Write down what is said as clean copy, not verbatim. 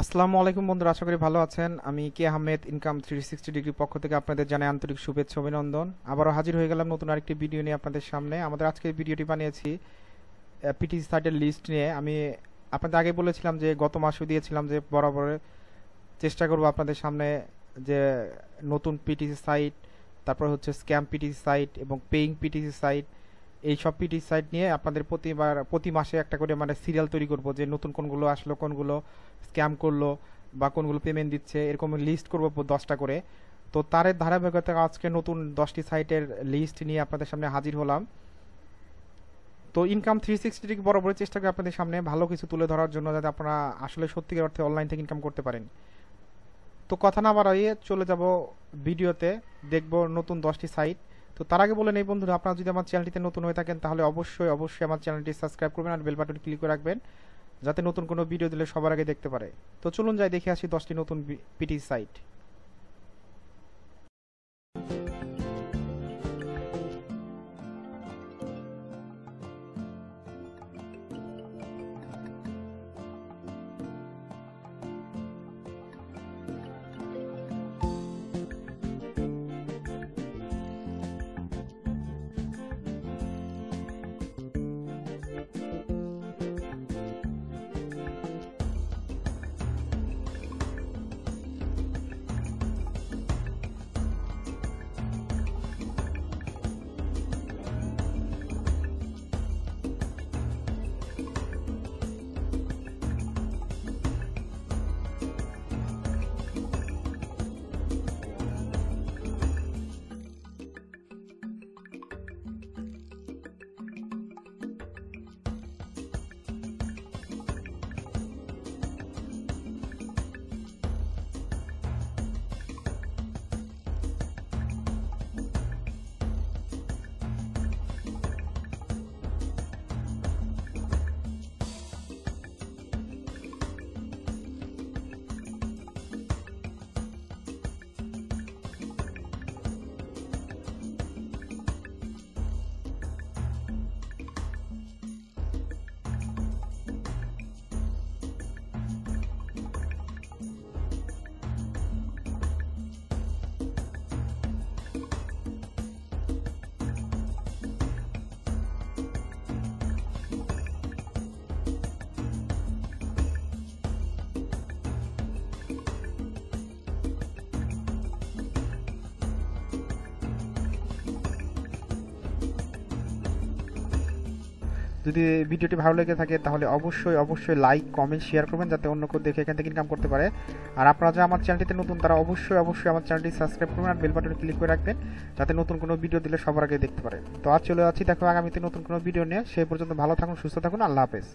আসসালামু আলাইকুম বন্ধুরা, আশা করি ভালো আছেন। আমি কে আহমেদ ইনকাম 360 ডিগ্রি পক্ষ থেকে আপনাদের জানাই আন্তরিক শুভেচ্ছা অভিনন্দন। আবারও হাজির হয়ে গেলাম নতুন আরেকটি ভিডিও নিয়ে আপনাদের সামনে। আমাদের আজকের ভিডিওটি বানিয়েছি পিটিসি সাইটের লিস্ট নিয়ে। আমি আপনাদের আগে বলেছিলাম যে গত মাসও দিয়েছিলাম যে বরাবর চেষ্টা করব আপনাদের সামনে যে নতুন পিটিসি সাইট, তারপর হচ্ছে স্ক্যাম পিটিসি সাইট এবং পেইং পিটিসি সাইট, এই সব পিটিসি সাইট নিয়ে আপনাদের প্রতি মাসে একটা করে মানে সিরিয়াল তৈরি করব যে নতুন কোনগুলো আসলো, কোনগুলো স্ক্যাম করলো বা কোনগুলো পেমেন্ট দিচ্ছে, এরকম লিস্ট করব 10টা করে। তো তার ধারাবাহিকতা আজকে নতুন 10টি সাইটের লিস্ট নিয়ে আপনাদের সামনে হাজির হলাম। তো ইনকাম 360 ডিগ্রি বরাবরই চেষ্টা করি আপনাদের সামনে ভালো কিছু তুলে ধরার জন্য, যাতে আপনারা আসলে সত্যিকার অর্থে অনলাইন থেকে ইনকাম করতে পারেন। তো কথা না বাড়াইয়ে চলে যাব ভিডিওতে, দেখব নতুন 10টি সাইট। তো তার আগে বলে নেই বন্ধুরা, আপনারা যদি আমার চ্যানেলটিতে নতুন হয়ে থাকেন তাহলে অবশ্যই অবশ্যই আমার চ্যানেলটি সাবস্ক্রাইব করবেন আর বেল বাটন ক্লিক করে রাখবেন, যাতে নতুন কোনো ভিডিও দিলে সবার আগে দেখতে পারে। তো চলুন যাই দেখে আসি 10টি নতুন পিটিসি সাইট। যদি ভিডিওটি ভালো লেগে থাকে তাহলে অবশ্যই অবশ্যই লাইক, কমেন্ট, শেয়ার করবেন, যাতে অন্য কেউ দেখে এখান থেকে ইনকাম করতে পারে। আর আপনারা যারা আমার চ্যানেলটিতে নতুন তারা অবশ্যই অবশ্যই আমার চ্যানেলটি সাবস্ক্রাইব করবেন আর বেল বাটনে ক্লিক করে রাখবেন, যাতে নতুন কোনো ভিডিও দিলে সবার আগে দেখতে পারে। তো আজ চলে যাচ্ছি, দেখো আগামীতে নতুন কোনো ভিডিও নিয়ে। সেই পর্যন্ত ভালো থাকুন, সুস্থ থাকুন, আল্লাহ হাফেজ।